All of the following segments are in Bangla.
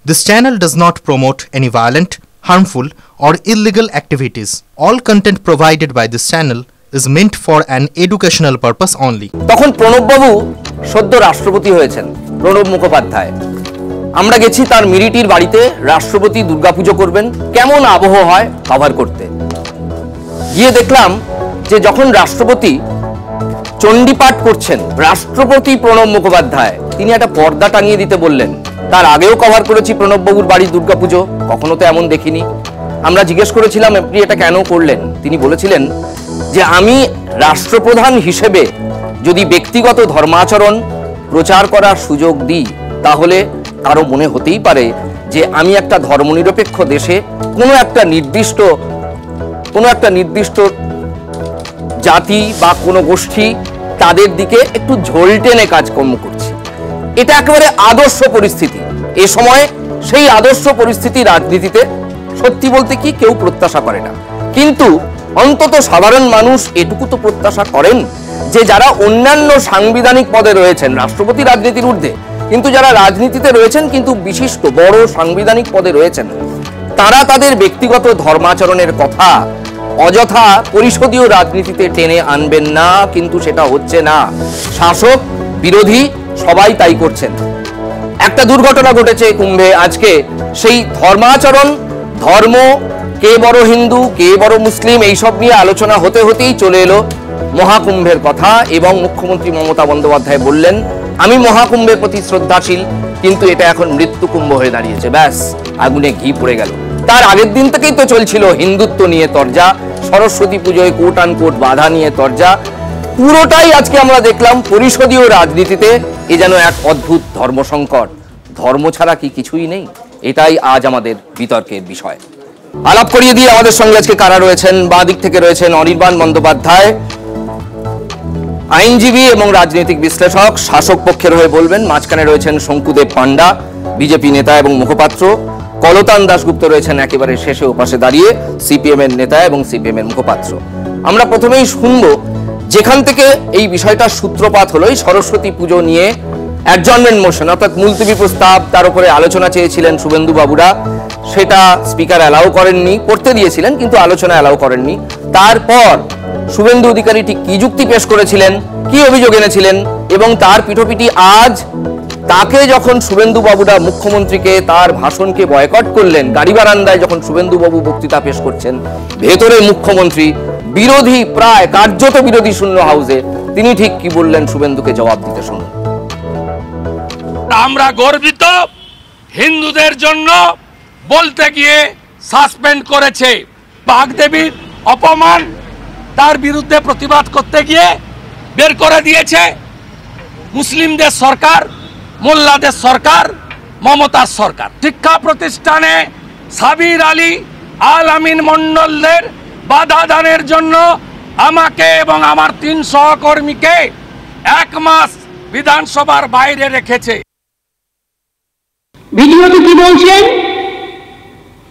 This channel does not promote any violent, harmful, or illegal activities. All content provided by this channel is meant for an educational purpose only. তখন প্রণব বাবু সদ্য রাষ্ট্রপতি হয়েছেন, প্রণব মুখোপাধ্যায়। আমরা গেছি তার মিরিটির বাড়িতে, রাষ্ট্রপতি দুর্গাপুজো করবেন, কেমন আবহ হয় কভার করতে। গিয়ে দেখলাম যে যখন রাষ্ট্রপতি চণ্ডীপাঠ করছেন, রাষ্ট্রপতি প্রণব মুখোপাধ্যায়, তিনি একটা পর্দা টাঙিয়ে দিতে বললেন। তার আগেও কভার করেছি প্রণব বাবুর বাড়ির দুর্গাপুজো, কখনো তো এমন দেখিনি। আমরা জিজ্ঞেস করেছিলাম আপনি এটা কেন করলেন। তিনি বলেছিলেন যে আমি রাষ্ট্রপ্রধান হিসেবে যদি ব্যক্তিগত ধর্মাচরণ প্রচার করার সুযোগ দিই, তাহলে কারো মনে হতেই পারে যে আমি একটা ধর্মনিরপেক্ষ দেশে কোনো একটা নির্দিষ্ট জাতি বা কোনো গোষ্ঠী, তাদের দিকে একটু ঝোল টেনে কাজকর্ম করছি। এটা একেবারে আদর্শ পরিস্থিতি। এ সময় সেই আদর্শ পরিস্থিতি রাজনীতিতে সত্যি বলতে কি কেউ প্রত্যাশা করে না, কিন্তু অন্তত সাধারণ মানুষ এটুকু তো প্রত্যাশা করেন যে যারা অন্যান্য সাংবিধানিক পদে রয়েছেন, রাষ্ট্রপতি রাজনীতির ঊর্ধ্বে, কিন্তু যারা রাজনীতিতে রয়েছেন কিন্তু বিশিষ্ট বড় সাংবিধানিক পদে রয়েছেন, তারা তাদের ব্যক্তিগত ধর্মাচরণের কথা অযথা পরিষদীয় রাজনীতিতে টেনে আনবেন না। কিন্তু সেটা হচ্ছে না, শাসক বিরোধী সবাই তাই করছেন। একটা দুর্ঘটনা ঘটেছে কুম্ভে আজকে। সেই ধর্মাচরণ, ধর্ম, কে বড় হিন্দু কে বড় মুসলিম, এইসব নিয়ে আলোচনা হতে হতেই চলে এলো মহাকুম্ভের কথা, এবং মুখ্যমন্ত্রী মমতা বন্দ্যোপাধ্যায় বললেন আমি মহাকুম্ভের প্রতি শ্রদ্ধাশীল, কিন্তু এটা এখন মৃত্যু কুম্ভ হয়ে দাঁড়িয়েছে। ব্যাস, আগুনে ঘি পড়ে গেল। তার আগের দিন থেকেই তো চলছিল হিন্দুত্ব নিয়ে তরজা, সরস্বতী পুজোয় কোট আন কোট বাধা নিয়ে তরজা। পুরোটাই আজকে আমরা দেখলাম পরিষদীয় রাজনীতিতে এ যেন এক অদ্ভুত ধর্ম সংকট। ধর্ম ছাড়া কি কিছুই নেই? এটাই আজ আমাদের বিতর্কের বিষয়। আলাপ করিয়ে দিয়ে আমাদের সঙ্গে আজকে কারা রয়েছেন, বাঁ দিক থেকে রয়েছেন অনির্বাণ বন্দ্যোপাধ্যায়, আইনজীবী এবং রাজনৈতিক বিশ্লেষক, শাসক পক্ষের হয়ে বলবেন। মাঝখানে রয়েছেন শঙ্কুদেব পান্ডা, বিজেপি নেতা এবং মুখপাত্র। কলতান দাশগুপ্ত রয়েছেন একেবারে শেষে ওপাশে দাঁড়িয়ে, সিপিএম এর নেতা এবং সিপিএম এর মুখপাত্র। আমরা প্রথমেই শুনবো যেখান থেকে এই বিষয়টার সূত্রপাত হলো, এই সরস্বতী পুজো নিয়ে অ্যাডজর্নমেন্ট মোশন অর্থাৎ মুলতবি প্রস্তাব, তার উপরে আলোচনা চেয়েছিলেন শুভেন্দু বাবুরা, সেটা স্পিকার অ্যালাউ করেননি, করতে দিয়েছিলেন কিন্তু আলোচনা অ্যালাউ করেননি। তারপর শুভেন্দু অধিকারী ঠিক কি যুক্তি পেশ করেছিলেন, কি অভিযোগ এনেছিলেন, এবং তার পিঠোপিঠি আজ তাকে যখন শুভেন্দু বাবুরা মুখ্যমন্ত্রীকে তার ভাষণকে বয়কট করলেন, গাড়ি বারান্দায় যখন শুভেন্দু বাবু বক্তৃতা পেশ করছেন, ভেতরে মুখ্যমন্ত্রী বিরোধী, প্রায় কার্যত বিরোধী শূন্য হাউসে, তিনি ঠিক কি বললেন শুভেন্দুকে জবাব দিতে শুনুন। আমরা গর্বিত, হিন্দুদের জন্য বলতে গিয়ে সাসপেন্ড করেছে। বাগদেবীর অপমান, তার বিরুদ্ধে প্রতিবাদ করতে গিয়ে বের করে দিয়েছে মুসলিমদের সরকার, মোল্লাদের সরকার, মমতার সরকার। শিক্ষা প্রতিষ্ঠানে সাবির আলী আল আমিন মন্ডলদের বাধা দানের জন্য আমাকে এবং আমার 3 সহকর্মীকে 1 মাস বিধানসভার বাইরে রেখেছে। ভিডিওতে কি বলছেন,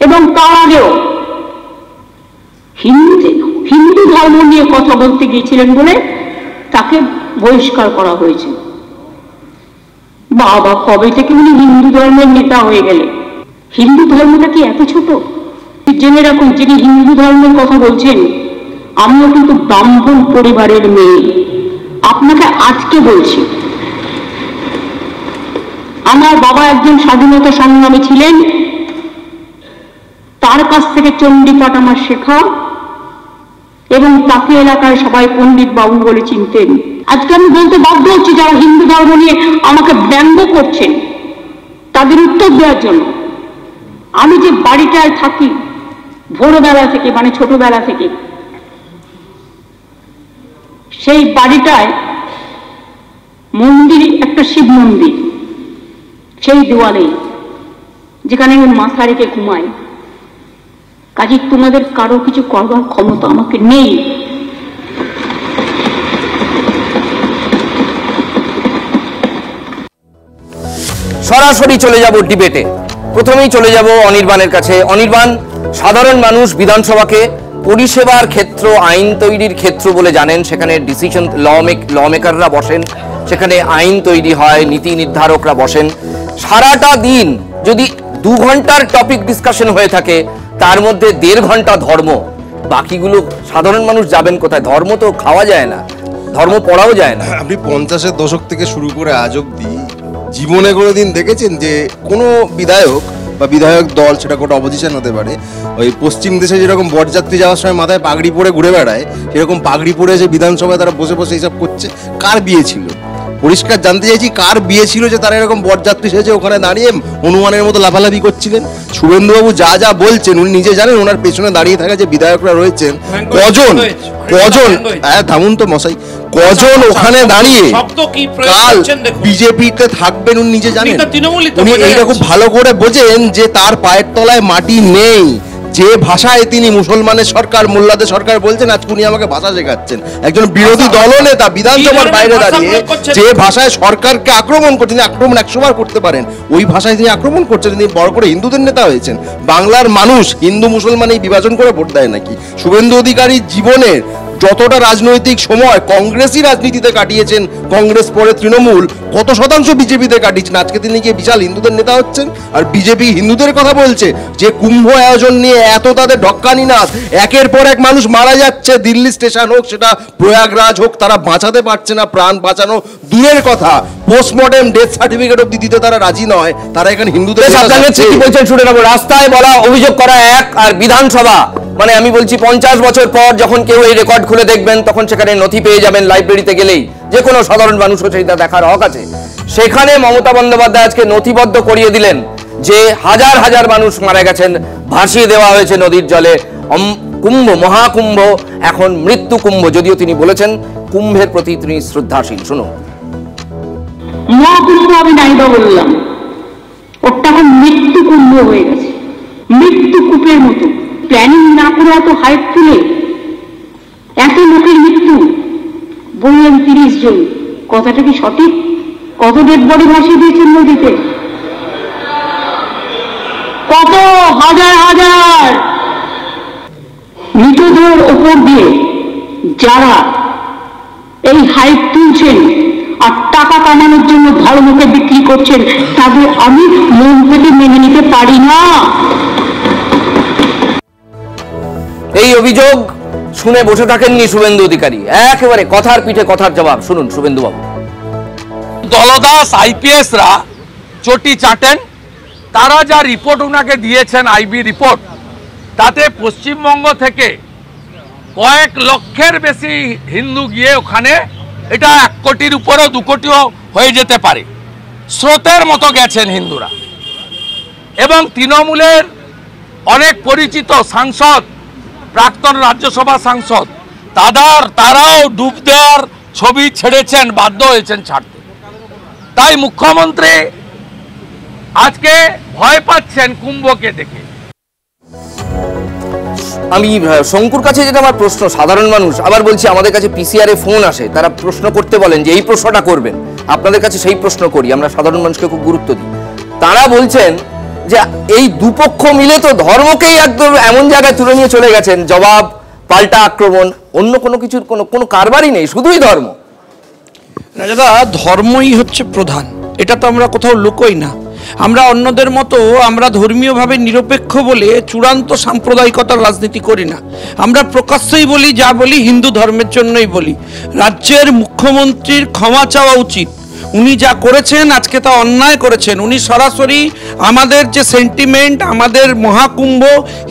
এবং তার আগেও হিন্দু ধর্ম নিয়ে কথা বলতে গিয়েছিলেন বলে তাকে বহিষ্কার করা হয়েছে। বাবা, কবে থেকে উনি হিন্দু ধর্মের নেতা হয়ে গেলে? হিন্দু ধর্মটা কি এত ছোট? জেনে রাখুন, যিনি হিন্দু ধর্মের কথা বলছেন, আমিও কিন্তু ব্রাহ্মণ পরিবারের মেয়ে। আপনাকে আজকে বলছি, আমার বাবা একজন স্বাধীনতা সংগ্রামী ছিলেন, তার কাছ থেকে চণ্ডীপাঠ আমার শেখা, এবং তাকে এলাকায় সবাই পণ্ডিত বাবু বলে চিনতেন। আজকে আমি বলতে বাধ্য হচ্ছি, যারা হিন্দু ধর্ম নিয়ে আমাকে ব্যঙ্গ করছেন তাদের উত্তর দেওয়ার জন্য। আমি যে বাড়িটায় থাকি ভোরবেলা থেকে, মানে ছোটবেলা থেকে, সেই বাড়িটায় মন্দির, একটা শিব মন্দির, সেই দেওয়ালে যেখানে আমি মাথা রেখে ঘুমাই। কাজে তোমাদের কারো কিছু করবার ক্ষমতা আমাকে নেই। সরাসরি চলে যাব ডিবেটে। প্রথমেই চলে যাব অনির্বাণের কাছে। অনির্বাণ, সাধারণ মানুষ বিধানসভাকে পরিষেবার ক্ষেত্র, আইন তৈরির ক্ষেত্র বলে জানেন। সেখানে ডিসিশন ল মেকাররা বসেন, সেখানে আইন তৈরি হয়, নীতি নির্ধারকরা বসেন। সারাটা দিন যদি 2 ঘন্টার টপিক ডিসকাশন হয়ে থাকে, তার মধ্যে 1.5 ঘন্টা ধর্ম, বাকিগুলো সাধারণ মানুষ যাবেন কোথায়? ধর্ম তো খাওয়া যায় না, ধর্ম পড়াও যায় না। আপনি 50-এর দশক থেকে শুরু করে আজ অব্দি জীবনে কোনোদিন দেখেছেন যে কোনো বিধায়ক বা বিধায়ক দল, সেটা কোনো অপোজিশন হতে পারে, ওই পশ্চিম দেশে যেরকম বরযাত্রী যাওয়ার সময় মাথায় পাগড়ি পরে ঘুরে বেড়ায়, সেরকম পাগড়ি পরে যে বিধানসভায় তারা বসে বসে এইসব করছে? কার বিয়ে ছিল? পরিষ্কার জানতে চাইছি, কার বিয়ে ছিল যে তারা এরকম বরযাত্রী সেজে ওখানে দাঁড়িয়ে হনুমানের মতো লাফালাফি করছিলেন? শুভেন্দুবাবু যা যা বলছেন উনি নিজে জানেন। ওনার পেছনে দাঁড়িয়ে থাকা যে বিধায়করা রয়েছেন, কজন হ্যাঁ থামুন তো মশাই, কজন ওখানে দাঁড়িয়ে কাল বিজেপিতে থাকবেন উনি নিজে জানেন। উনি এইটা খুব ভালো করে বোঝেন যে তার পায়ের তলায় মাটি নেই। যে ভাষায় তিনি মুসলমানের সরকার, মোল্লাদের সরকার বলছেন, আজকে উনি আমাকে ভাষা শেখাচ্ছেন। একজন বিরোধী দলনেতা বিধানসভার বাইরে দাঁড়িয়ে যে ভাষায় সরকারকে আক্রমণ করছেন, আক্রমণ 100 বার করতে পারেন, ওই ভাষায় তিনি আক্রমণ করছেন। তিনি বড় করে হিন্দুদের নেতা হয়েছেন। বাংলার মানুষ হিন্দু মুসলমান এই বিভাজন করে ভোট দেয় নাকি? শুভেন্দু অধিকারী জীবনের যতটা রাজনৈতিক সময় কংগ্রেসই রাজনীতিতে কাটিয়েছেন, কংগ্রেস পরে তৃণমূল, কত শতাংশ বিজেপিতে কাটিয়েছেন? আজকে তিনি গিয়ে বিশাল হিন্দুদের নেতা হচ্ছেন, আর বিজেপি হিন্দুদের কথা বলছে। যে কুম্ভ আয়োজন নিয়ে এত তাদের ঢক্কানি নাচ, একের পর এক মানুষ মারা যাচ্ছে, দিল্লি স্টেশন হোক, সেটা প্রয়াগরাজ হোক, তারা বাঁচাতে পারছে না। প্রাণ বাঁচানো দূরের কথা, পোস্টমর্টেম ডেথ সার্টিফিকেট অব্দি দিতে তারা রাজি নয়। তারা এখানে হিন্দুদের কি বলছেন শুনে নেবো। রাস্তায় বলা, অভিযোগ করা এক, আর বিধানসভা মানে আমি বলছি 50 বছর পর যখন কেউ এই রেকর্ড খুলে দেখবেন, তখন সেখানে নথি পেয়ে যাবেন। লাইব্রেরিতে গেলেই যে কোনো সাধারণ মানুষও সেটা দেখার হক আছে। সেখানে মমতা বন্দ্যোপাধ্যায় আজকে নথিবদ্ধ করিয়ে দিলেন যে হাজার হাজার মানুষ মারা গেছেন, ভাসিয়ে দেওয়া হয়েছে নদীর জলে। কুম্ভ, মহাকুম্ভ এখন মৃত্যু কুম্ভ, যদিও তিনি বলেছেন কুম্ভের প্রতি তিনি শ্রদ্ধাশীল। শুনুন। মহাকুম্ভ আমি নাইবা বললাম, ওটা এখন মৃত্যু কুম্ভ হয়ে গেছে, মৃত্যু কূপের মতো। প্ল্যানিং না করে এত হাইপ তুলে এত লোকের মৃত্যু, বললেন 30 জন, কথাটা কি সঠিক? কত ডেড বডি ভাসিয়ে দিয়েছেন নদীতে? কত হাজার হাজার মৃতদেহের ওপর দিয়ে যারা এই হাইপ তুলছেন আর টাকা কামানোর জন্য ধর্মকে বিক্রি করছেন, তাদের আমি মন থেকে মেনে নিতে পারি না। এই অভিযোগ শুনে বসে থাকেননি শুভেন্দু অধিকারী, একেবারে কথার পিঠে কথার জবাব। শুনুন শুভেন্দু বাবু। দলদাস আইপিএসরা চটি চাটেন, তারা যা রিপোর্ট ওনাকে দিয়েছেন, আইবি রিপোর্ট, তাতে পশ্চিমবঙ্গ থেকে কয়েক লক্ষের বেশি হিন্দু গিয়ে ওখানে, এটা 1 কোটির উপরেও 2 কোটিও হয়ে যেতে পারে, স্রোতের মতো গেছেন হিন্দুরা। এবং তৃণমূলের অনেক পরিচিত সাংসদ, প্রাক্তন রাজ্যসভা সাংসদ, তারাও ডুব দেওয়ার ছবি ছেড়েছেন, বাধ্য হয়েছেন ছাড়তে। তাই মুখ্যমন্ত্রী আজকে ভয় পাচ্ছেন কুম্ভকে দেখে। আমি শঙ্কুর কাছে যেটা আমার প্রশ্ন, সাধারণ মানুষ, আবার বলছি আমাদের কাছে পিসিআর এ ফোন আসে, তারা প্রশ্ন করতে বলেন যে এই প্রশ্নটা করবেন, আপনাদের কাছে সেই প্রশ্ন করি, আমরা সাধারণ মানুষকে খুব গুরুত্ব দিই। তারা বলছেন যে এই দুপক্ষ মিলে তো ধর্মকেই একদম এমন জায়গায় তুলে নিয়ে চলে গেছেন, জবাব, পাল্টা আক্রমণ, অন্য কোনো কিছুর কোনো কারবারই নেই, শুধুই ধর্ম। রাজাদা, ধর্মই হচ্ছে প্রধান, এটা তো আমরা কোথাও লুকোই না। আমরা অন্যদের মতো আমরা ধর্মীয়ভাবে নিরপেক্ষ বলে চূড়ান্ত সাম্প্রদায়িকতার রাজনীতি করি না। আমরা প্রকাশ্যেই বলি, যা বলি হিন্দু ধর্মের জন্যই বলি। রাজ্যের মুখ্যমন্ত্রীর ক্ষমা চাওয়া উচিত। উনি যা করেছেন আজকে তা অন্যায় করেছেন। উনি সরাসরি আমাদের যে সেন্টিমেন্ট, আমাদের মহাকুম্ভ,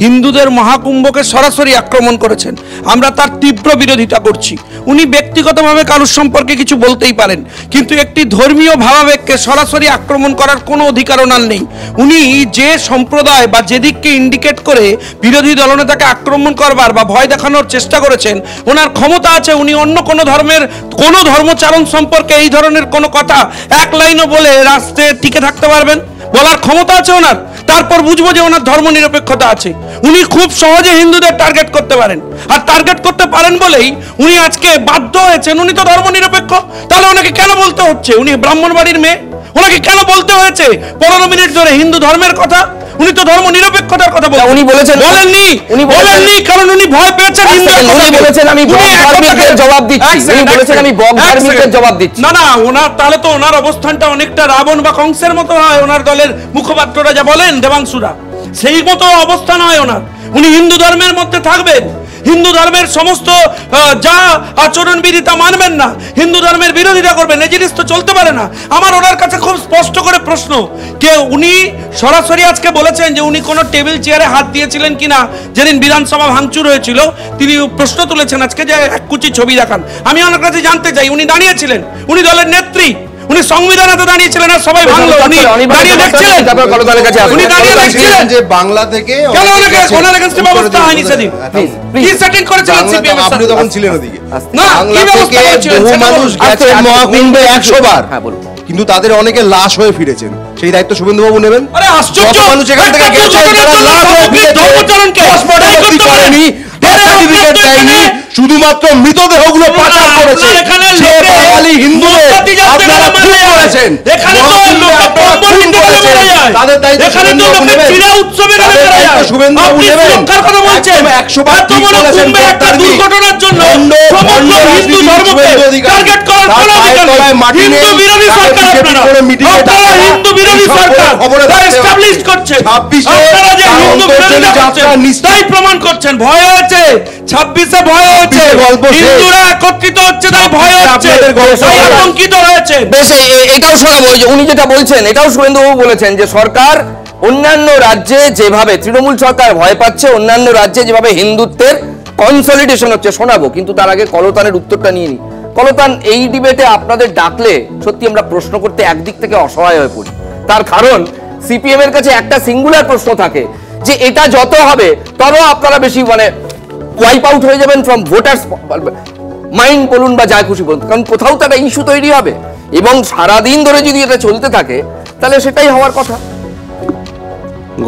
হিন্দুদের মহাকুম্ভকে সরাসরি আক্রমণ করেছেন। আমরা তার তীব্র বিরোধিতা করছি। উনি ব্যক্তিগতভাবে কারোর সম্পর্কে কিছু বলতেই পারেন, কিন্তু একটি ধর্মীয় ভাবাবেগকে সরাসরি আক্রমণ করার কোনো অধিকার ওনার নেই। উনি যে সম্প্রদায় বা যেদিককে ইন্ডিকেট করে বিরোধী দলনেতাকে আক্রমণ করবার বা ভয় দেখানোর চেষ্টা করেছেন, ওনার ক্ষমতা আছে। উনি অন্য কোনো ধর্মের কোনো ধর্মচারণ সম্পর্কে এই ধরনের কোনো কথা এক লাইনও বলে রাষ্ট্রে টিকে থাকতে পারবেন? বলার ক্ষমতা আছে ওনার। তারপর বুঝবো যে ওনার ধর্ম নিরপেক্ষতা আছে। উনি খুব সহজে হিন্দুদের টার্গেট করতে পারেন, আর টার্গেট করতে পারেন বলেই উনি আজকে বাধ্য হয়েছেন। উনি তো ধর্ম নিরপেক্ষ, তাহলে ওনাকে কেন বলতে হচ্ছে? উনি ব্রাহ্মণ বাড়ির মেয়ে, ওনাকে কেন বলতে হয়েছে 15 মিনিট ধরে হিন্দু ধর্মের কথা? উনি তো ধর্ম নিরপেক্ষতার কথা বলছেন। উনি বলেছেন বলেননি কারণ উনি ভয় পেয়েছেন। উনি বলেছেন আমি বক ধার্মিকদের জবাব দিচ্ছি। উনি বলেছেন আমি বক ধার্মিকদের জবাব দিচ্ছি। না ওনার তাহলে তো ওনার অবস্থানটা অনেকটা রাবণ বা কংসের মতো হয়। ওনার দলের মুখপাত্ররা যা বলেন দেবাংশুরা, সেই মতো অবস্থান হয় ওনার। উনি হিন্দু ধর্মের মধ্যে থাকবেন, হিন্দু ধর্মের সমস্ত যা আচরণবিধি তা মানবেন না, হিন্দু ধর্মের বিরোধিতা করবেন, এই জিনিস তো চলতে পারে না। আমার ওনার কাছে খুব স্পষ্ট করে প্রশ্ন, কে উনি সরাসরি আজকে বলেছেন যে উনি কোনো টেবিল চেয়ারে হাত দিয়েছিলেন কিনা যেদিন বিধানসভা ভাঙচুর হয়েছিল। তিনি প্রশ্ন তুলেছেন আজকে যে এক কুচি ছবি দেখান। আমি ওনার কাছে জানতে চাই, উনি দাঁড়িয়েছিলেন, উনি দলের নেত্রী, উনি সংবিধানেতে দাঁড়িয়েছিলেন আর সবাই ভাঙলো, উনি দাঁড়িয়ে দেখছিলেন, উনি দাঁড়িয়ে দেখছিলেন যে বাংলা থেকে কেন ওনার এগেইনস্টে ব্যবস্থা হয়নি সেদিন? কি সেটিং করেছিলেন সিপিএম? আপনি তখন ছিলেন ওদিকে। না, কি ব্যবস্থা করেছিলেন? বহু মানুষ গেছেন মহাকুম্ভে 100 বার, কিন্তু তাদের অনেকে লাশ হয়ে ফিরেছেন। সেই দায়িত্ব শুভেন্দুবাবু নেবেন। আরে আশ্চর্য, মানুষ এখান থেকে গেছেন তারা লাশ হয়ে ফিরেছেন, হসপিটালে করেনি, সার্টিফিকেট দেয়নি, শুধুমাত্র মৃতদেহগুলো পাচার করেছে। সে বাঙালি হিন্দুদের আপনারা খুন করেছেন, তাদের দায়িত্ব শুভেন্দুবাবু নেবেন। শুভেন্দুবাবু নেবেন। 100 বার ঠিক বলেছেন দুর্ঘটনার জন্য সমগ্র হিন্দু ধর্মকে টার্গেট করার কোনো অধিকার নেই। হিন্দু বিরোধী সরকার আপনারা হিন্দু বিরোধী সরকার এস্টাবলিশ করছেন। আপনারা যে হিন্দু বিরোধিতা করছেন তাই প্রমাণ করছেন। ভয় হয়েছে 26-এ, ভয় হয়েছে, হিন্দুরা একত্রিত হচ্ছে তাই ভয় হচ্ছে, তাই আতঙ্কিত হয়েছে। বেশ, এটাও শোনাবো। উনি যেটা বলছেন এটাও শুভেন্দুবাবু বলেছেন যে সরকার অন্যান্য রাজ্যে যেভাবে তৃণমূল সরকার ভয় পাচ্ছে, অন্যান্য রাজ্যে যেভাবে হিন্দুত্বের কনসলিডেশন হচ্ছে, শোনাবো। কিন্তু তার আগে কলতানের উত্তরটা নিয়ে নি। কলতান, এই ডিবেটে আপনাদের ডাকলে সত্যি আমরা প্রশ্ন করতে একদিক থেকে অসহায় হয়ে পড়ি। তার কারণ সিপিএম এর কাছে একটা সিঙ্গুলার প্রশ্ন থাকে যে এটা যত হবে তত আপনারা বেশি ওয়াইপ আউট হয়ে যাবেন ফ্রম ভোটার্স মাইন্ড বলুন বা যা খুশি বলুন, কারণ কোথাও তো একটা ইস্যু তৈরি হবে এবং সারাদিন ধরে যদি এটা চলতে থাকে তাহলে সেটাই হওয়ার কথা।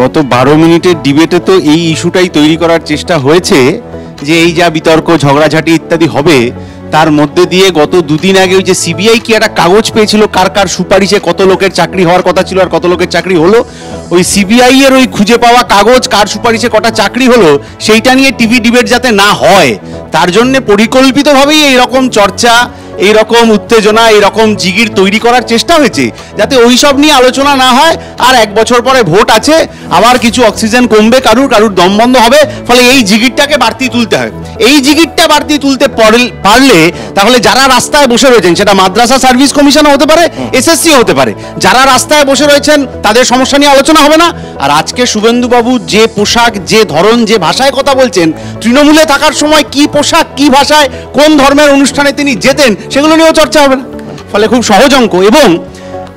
গত 12 মিনিটের ডিবেটে তো এই ইস্যুটাই তৈরি করার চেষ্টা হয়েছে যে এই যা বিতর্ক ঝগড়াঝাটি ইত্যাদি হবে তার মধ্যে দিয়ে গত দুদিন আগে ওই যে সিবিআই কি একটা কাগজ পেয়েছিল কার কার সুপারিশে কত লোকের চাকরি হওয়ার কথা ছিল আর কত লোকের চাকরি হলো, ওই সিবিআই এর ওই খুঁজে পাওয়া কাগজ কার সুপারিশে কটা চাকরি হলো সেইটা নিয়ে টিভি ডিবেট যাতে না হয় তার জন্য পরিকল্পিতভাবেই এইরকম চর্চা, এইরকম উত্তেজনা, এইরকম জিগির তৈরি করার চেষ্টা হয়েছে যাতে ওই সব নিয়ে আলোচনা না হয়। আর 1 বছর পরে ভোট আছে, আবার কিছু অক্সিজেন কমবে, কারুর দম বন্ধ হবে, ফলে এই জিগিরটাকে বাড়তি তুলতে হয়। এই জিগিরটা বাড়তি তুলতে পারলে তাহলে যারা রাস্তায় বসে রয়েছেন, সেটা মাদ্রাসা সার্ভিস কমিশনও হতে পারে, এসএসসিও হতে পারে, যারা রাস্তায় বসে রয়েছেন তাদের সমস্যা নিয়ে আলোচনা হবে না। আর আজকে শুভেন্দুবাবু যে পোশাক, যে ধরন, যে ভাষায় কথা বলছেন, তৃণমূলে থাকার সময় কি পোশাক, কি ভাষায়, কোন ধর্মের অনুষ্ঠানে তিনি যেতেন সেগুলো নিয়েও চর্চা হবে না। ফলে খুব সহজ অঙ্ক। এবং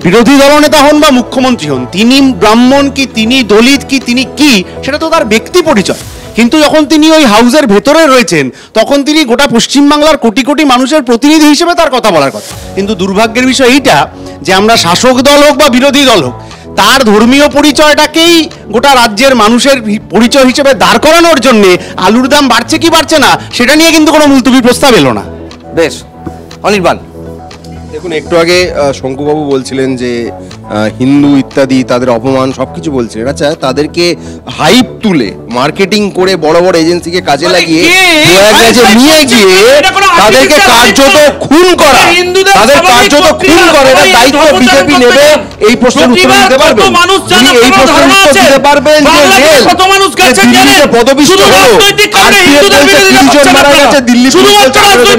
বিরোধী দলনেতা হন বা মুখ্যমন্ত্রী হন, তিনি ব্রাহ্মণ কি, তিনি দলিত কি, তিনি কি, সেটা তো তার ব্যক্তি পরিচয়। কিন্তু যখন তিনি ওই হাউসের ভেতরে রয়েছেন তখন তিনি গোটা পশ্চিমবাংলার কোটি কোটি মানুষের প্রতিনিধি হিসেবে তার কথা বলার কথা। কিন্তু দুর্ভাগ্যের বিষয় এইটা যে আমরা শাসক দল হোক বা বিরোধী দল হোক, তার ধর্মীয় পরিচয়টাকেই গোটা রাজ্যের মানুষের পরিচয় হিসেবে দাঁড় করানোর জন্যে আলুর দাম বাড়ছে কি বাড়ছে না সেটা নিয়ে কিন্তু কোনো মুলতবি প্রস্তাব এলো না। বেশ, অনির্বাণ, দেখুন, একটু আগে শঙ্কুবাবু বলছিলেন যে হিন্দু ইত্যাদি তাদের অপমান সবকিছু বলছিলেন। আচ্ছা, তাদেরকে হাইপ তুলে মার্কেটিং করে বড় বড় এজেন্সিকে কাজে লাগিয়ে নিয়ে গিয়ে তাদেরকে কার্যত খুন করা, তাদের কার্যত খুন করে এটা দায়িত্ব বিজেপি নেবে। এই প্রশ্নের উত্তর দিতে পারবেন? এই প্রশ্নের উত্তর দিতে পারবেন যে দিল্লিতে পদপিষ্ট হলো, 30 জন মারা গেছে, দিল্লি পুলিশ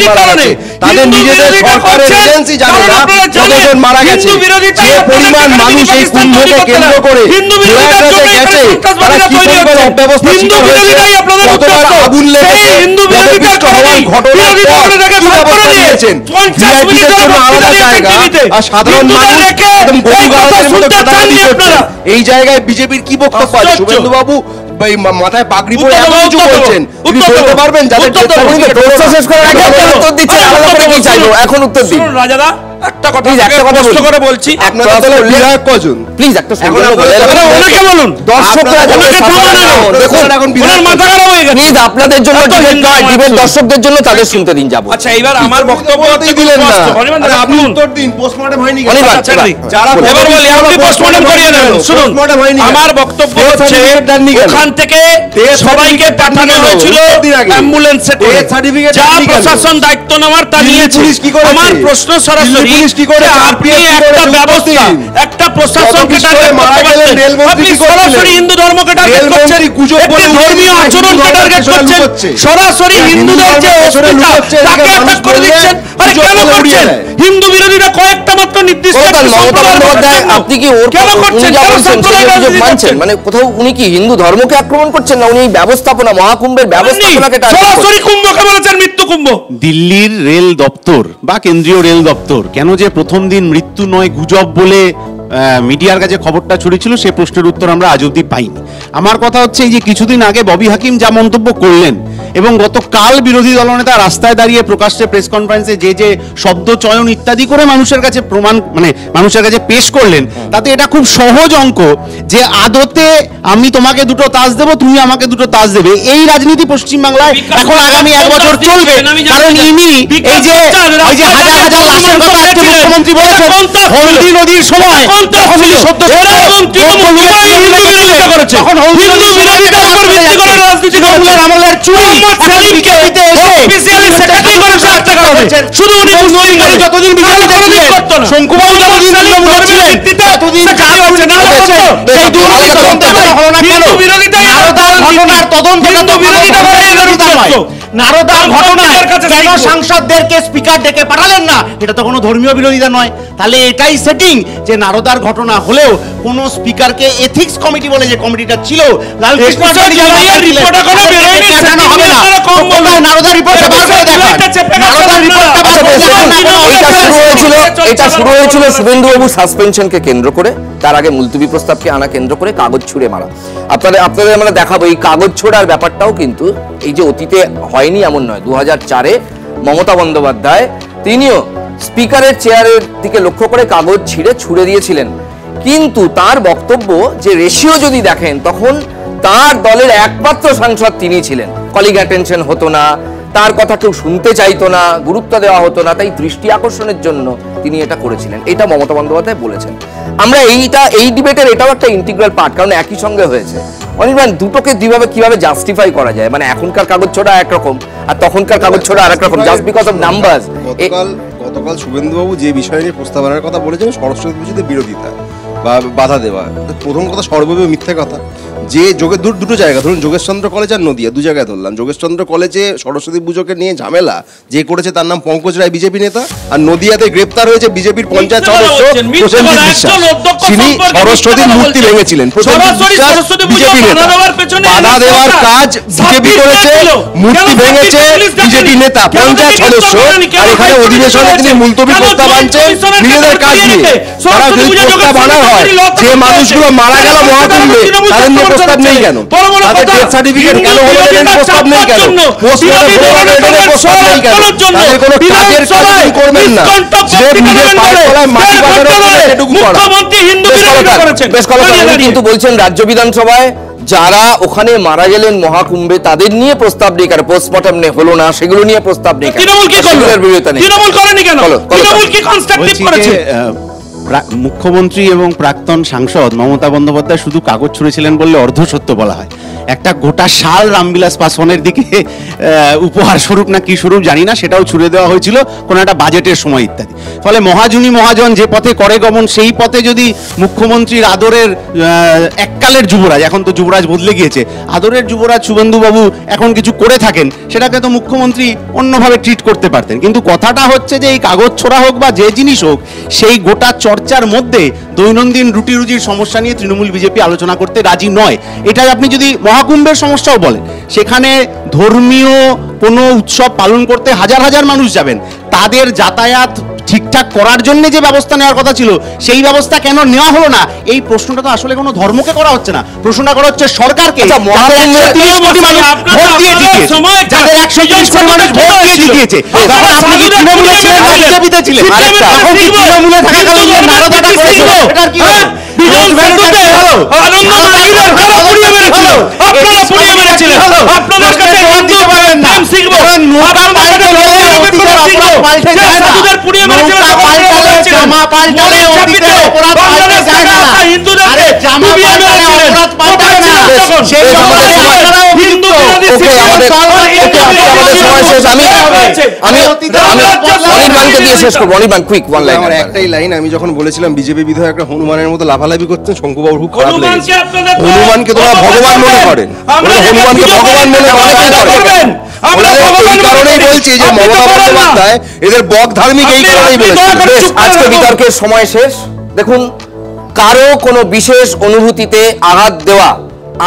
মারা গেছে, তাদের নিজেদের সরকারের এজেন্সি জানে না কতজন মারা গেছে। যে পরিমাণ মানুষ এই কুম্ভকে কেন্দ্র করে প্রয়াগরাজে গেছে, তারা কি পরিমাণ অব্যবস্থা শিকার হয়েছে, কতবার আগুন লেগেছে, পদপিষ্ট হওয়ার ঘটনার পর কি ব্যবস্থা নিয়েছেন, ভিআইপিদের জন্য আলাদা জায়গা আর সাধারণ মানুষ একদম গরুগাড়াদের মতো কাটাকাটি করছে। এই জায়গায় বিজেপির কি বক্তব্য আছে? শুভেন্দুবাবু মাথায় পাগড়ি পরে এত কিছু বলছেন, তিনি বলতে পারবেন যাদের শেষ করার আগে উত্তর দিচ্ছেন, এখন উত্তর দিন। রাজাদা একটা কথা Please, একটা কথা কষ্ট বলি। করে বলছি, আপনাদের দলের বিধায়ক কজন? প্লিজ একটা এখন আপনাদের ওনাকে বলুন, দর্শকরা ওনাকে থামানো না। দেখুন এখন ওনার মাথা খারাপ হয়ে গেছে। প্লিজ আপনাদের জন্য এত ডিবেট নয়, হিন্দু ডিবেট মানুষ। দর্শকদের জন্য তাদের শুনতে দিন যাবো। আচ্ছা এবার আমার বক্তব্য হচ্ছে দিলেন না। অনির্বাণ আরে দা, আপনি শুনুন। উত্তর দিন, পোস্টমর্টম হয়নি কেন? অনির্বাণ, আচ্ছা, এবার। যারা এবার বলি, আপনি পোস্টমর্টম করিয়ে দেবেন। শুনুন, পোস্টমর্টম হয়নি কেন? আমার বক্তব্য Death হচ্ছে certificate দেননি কেন? ওখান থেকে Death সবাইকে certificate পাঠানো দেননি কেন? হয়েছিল উত্তর দিন আগে। অ্যাম্বুলেন্সে করে। Death certificate যা দেননি কেন? প্রশাসন দায়িত্ব নেওয়ার তা দিল্লি নিয়েছে। পুলিশ কি করেছে? আমার প্রশ্ন সরাসরি দিল্লি পুলিশ কি করেছে? যে আপনি RPF কি একটা করেছে? ব্যবস্থা, উত্তর দিন। একটা প্রশাসনকে কত কিছু করে টার্গেট মারা করতে গেলেন, পারছেন। রেলমন্ত্রী আপনি কি করছিলেন? সরাসরি হিন্দু ধর্মকে টার্গেট করছেন, রেলমন্ত্রী গুজব একটি বলে ধর্মীয় হিন্দু আচরণকে ধর্মের টার্গেট পেছনে করছেন, লুকোচ্ছে। সরাসরি হিন্দুদের যে ধর্মের পেছনে অস্মিতা লুকোচ্ছে, তাকে এদিকে অ্যাটাক করে মানুষ দিচ্ছেন। আরে গুজব কেন বলে উড়িয়ে করছেন? দেয়। হিন্দু বিরোধীরা কয়েকটা মাত্র নির্দিষ্ট কোথাও একটি মমতা সম্প্রদায়ের বন্দ্যোপাধ্যায় জন্য। আপনি কি ওর কেন উনি করছেন? যা কেন বলছেন সেই সম্প্রদায়ের অভিযোগ রাজনীতি মানছেন? করছেন? মানে কোথাও উনি কি হিন্দু ধর্মকে আক্রমণ করছেন না উনি এই ব্যবস্থাপনা মহাকুম্ভের ব্যবস্থাপনাকে টার্গেট করছেন? সরাসরি কুম্ভকে বলেছেন মৃত্যু কুম্ভ। দিল্লির রেল দপ্তর বা কেন্দ্রীয় রেল দপ্তর কেন যে প্রথম দিন মৃত্যু নয় গুজব বলে মিডিয়ার কাছে খবরটা ছড়িয়েছিল সে প্রশ্নের উত্তর আমরা আজ অব্দি পাইনি। আমার কথা হচ্ছে এই যে কিছুদিন আগে ববি হাকিম যা মন্তব্য করলেন এবং গতকাল বিরোধী দলনেতা রাস্তায় দাঁড়িয়ে প্রকাশ্যে প্রেস কনফারেন্সে যে শব্দ চয়ন ইত্যাদি করে মানুষের কাছে প্রমাণ মানে মানুষের কাছে পেশ করলেন, তাতে এটা খুব সহজ অঙ্ক যে আদতে আমি তোমাকে দুটো তাজ দেবো, তুমি আমাকে দুটো তাজ দেবে, এই রাজনীতি পশ্চিমবাংলায় এখন আগামী 1 বছর চলবে। কারণ ইনি এই যে ওই যে হাজার হাজার লাশের কথা আজকে মুখ্যমন্ত্রী বলেছেন, হলদি নদীর সময় তখন উনি সদ্য তখন হলদি নদীর রাজনীতি তৃণমূলের আমলের চুরি বিজেপিতে এসে শুধু উনি যতদিন বিজেপিতে ছিলেন, শঙ্কুবাবু যতদিন তৃণমূলে ছিলেন ততদিন যা করেছে সেই দুর্নীতি তদন্ত করা হলো না কেন? নারদার ঘটনার তদন্তটা তো বিরোধিতা নয়। নারদার ঘটনায় কেন সাংসদদেরকে স্পিকার ডেকে পাঠালেন না? এটা তো কোনো ধর্মীয় বিরোধিতা নয়। তাহলে এটাই সেটিং যে নারদার ঘটনা হলেও কোন স্পিকারকে এথিক্স কমিটি বলে যে কমিটিটা ছিল লালকৃষ্ণ নারদার রিপোর্টটা বার করে দেখান। নারদার রিপোর্টটা বার করে দেখান। এটা শুরু হয়েছিল শুভেন্দুবাবু সাসপেনশনকে কেন্দ্র করে, তার আগে মুলতবি প্রস্তাবকে আনা কেন্দ্র করে কাগজ ছুঁড়ে মারা। আপনাদের আমরা দেখাবো এই কাগজ ছোড়ার ব্যাপারটাও কিন্তু এই যে অতীতে হয়নি এমন নয়। 2004-এ মমতা বন্দ্যোপাধ্যায় তিনিও স্পিকারের চেয়ারের দিকে লক্ষ্য করে কাগজ ছুঁড়ে দিয়েছিলেন, কিন্তু তার বক্তব্য যে রেশিও যদি দেখেন তখন তার দলের একমাত্র সাংসদ তিনি ছিলেন। কলিগ অ্যাটেনশন হতো না, তার কথা কেউ শুনতে চাইতো না, গুরুত্ব দেওয়া হতো না, তাই দৃষ্টি আকর্ষণের জন্য তিনি এটা করেছিলেন। এটা মমতা বন্দ্যোপাধ্যায় বলেছেন। আমরা এই ডিবেটের এটাও একটা ইন্টিগ্রাল পার্ট, কারণ একই সঙ্গে হয়েছে। অনির্বাণ, দুটোকে কিভাবে জাস্টিফাই করা যায়? মানে এখনকার কাগজ ছোড়া একরকম আর তখনকার কাগজ ছোড়া আরেক রকম, জাস্ট বিকজ অফ নাম্বারস। গতকাল শুভেন্দুবাবু যে বিষয় নিয়ে প্রস্তাব আনার কথা বলেছেন সরস্বতী পুজোতে বিরোধিতা বা বাধা দেওয়া, প্রথম কথা সর্বৈব মিথ্যে কথা। যে দুটো জায়গা ধরুন, যোগেশচন্দ্র কলেজ আর নদিয়া, দু জায়গায় ধরলাম। যোগেশচন্দ্র কলেজে সরস্বতী পুজোকে নিয়ে ঝামেলা যে করেছে তার নাম পঙ্কজ রায়, বিজেপি নেতা, আর নদিয়াতে গ্রেপ্তার হয়েছে বিজেপির পঞ্চায়েত সদস্য প্রসেনজিৎ বিশ্বাস, তিনি সরস্বতীর মূর্তি ভেঙেছিলেন। বিজেপি নেতা, বাধা দেওয়ার কাজ বিজেপি করেছে, মূর্তি ভেঙেছে বিজেপি নেতা, পঞ্চায়েত সদস্য, আর এখানে অধিবেশনে তিনি মুলতবি প্রস্তাব আনছেন নিজেদের কাজ নিয়ে। তারা যদি প্রস্তাব আনা হয় যে মানুষগুলো মারা গেল মহাকুম্ভে, তাদের নিয়ে প্রস্তাব নেই কেন? তাদের ডেথ সার্টিফিকেট কেন হলো এর প্রস্তাব নেই কেন? পোস্টমর্টম প্রস্তাব নেই কেন? তাদের কোনো কাজের কাজ তিনি করবেন না, যে নিজের পায়ের তলায় মাটি বাঁধানোর জন্য এটুকু করা। বেশ কথা কিন্তু বলছেন রাজ্য বিধানসভায় যারা ওখানে মারা গেলেন মহাকুম্ভে তাদের নিয়ে প্রস্তাব নেই কেন? পোস্টমর্টম হলো না, সেগুলো নিয়ে প্রস্তাব নেই কেন? তৃণমূল কি করলো? তৃণমূল করেনি কেন? তৃণমূল কি কনস্ট্রাকটিভ করেছে? মুখ্যমন্ত্রী এবং প্রাক্তন সাংসদ মমতা বন্দ্যোপাধ্যায় শুধু কাগজ ছুঁড়েছিলেন বললে অর্ধসত্য বলা হয়। একটা গোটা শাল রামবিলাস পাসওয়ানের দিকে উপহার স্বরূপ না কি স্বরূপ জানি না, সেটাও ছুড়ে দেওয়া হয়েছিল কোনো একটা বাজেটের সময় ইত্যাদি। ফলে মহাজনী মহাজন যে পথে করে গমন, সেই পথে যদি মুখ্যমন্ত্রীর আদরের এককালের যুবরাজ, এখন তো যুবরাজ বদলে গিয়েছে, আদরের যুবরাজ শুভেন্দুবাবু এখন কিছু করে থাকেন, সেটাকে তো মুখ্যমন্ত্রী অন্যভাবে ট্রিট করতে পারতেন। কিন্তু কথাটা হচ্ছে যে এই কাগজ ছোড়া হোক বা যে জিনিস হোক, সেই গোটা চর্চার মধ্যে দৈনন্দিন রুটি রুজির সমস্যা নিয়ে তৃণমূল বিজেপি আলোচনা করতে রাজি নয়। এটাই আপনি যদি মহাকুম্ভের সমস্যাও বলেন, সেখানে ধর্মীয় কোনো উৎসব পালন করতে হাজার হাজার মানুষ যাবেন, তাদের যাতায়াত ঠিক ঠিকঠাক করার জন্য যে ব্যবস্থা নেওয়ার কথা ছিল সেই ব্যবস্থা কেন নেওয়া হলো না, এই প্রশ্নটা তো আসলে কোনো ধর্মকে করা হচ্ছে না, প্রশ্নটা করা হচ্ছে সরকারকে। আচ্ছা, যাদের 130 কোটি মানুষ ভোট দিয়ে জিতিয়েছে, যাদের 130 কোটি মানুষ ভোট দিয়ে জিতিয়েছে, তখন আপনি কি তৃণমূলে ছিলেন না বিজেপিতে ছিলেন? আরেকটা, তখন কি তৃণমূলে থাকাকালীন যে নারদাটা করেছিল এটার কি হলো? একটাই লাইন, আমি যখন বলেছিলাম বিজেপি বিধায়করা হনুমানের মতো লাফালাফি করতেন, শঙ্কুবাবু খুব খারাপ লেগেছে। হনুমানকে তোমরা ভগবান মনে করেন, হনুমানকে ভগবান মনে করেন। এই কারণেই বলছি যে মমতা বন্দ্যোপাধ্যায় এদের বক ধার্মিক, এই কারণেই বলেছি। আজকে বিতর্কের সময় শেষ। দেখুন, কারো কোনো বিশেষ অনুভূতিতে আঘাত দেওয়া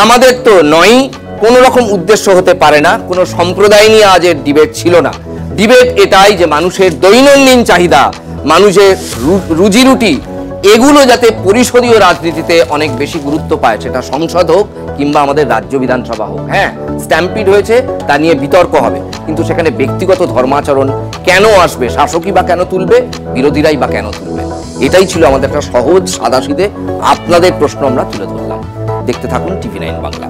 আমাদের তো নয়, কোন রকম উদ্দেশ্য হতে পারে না। কোনো সম্প্রদায় নিয়ে আজের ডিবেট ছিল না। ডিবেট এটাই যে মানুষের দৈনন্দিন চাহিদা, মানুষের রুজি রুটি, এগুলো যাতে পরিষদীয় রাজনীতিতে অনেক বেশি গুরুত্ব পায়, সেটা সংসদ হোক কিংবা আমাদের রাজ্য বিধানসভা হোক। হ্যাঁ, স্ট্যাম্পিড হয়েছে, তা নিয়ে বিতর্ক হবে, কিন্তু সেখানে ব্যক্তিগত ধর্মাচরণ কেন আসবে? শাসকই বা কেন তুলবে? বিরোধীরাই বা কেন তুলবে? এটাই ছিল আমাদের একটা সহজ সাদাসিধে আপনাদের প্রশ্ন আমরা তুলে ধরলাম। দেখতে থাকুন TV9 বাংলা।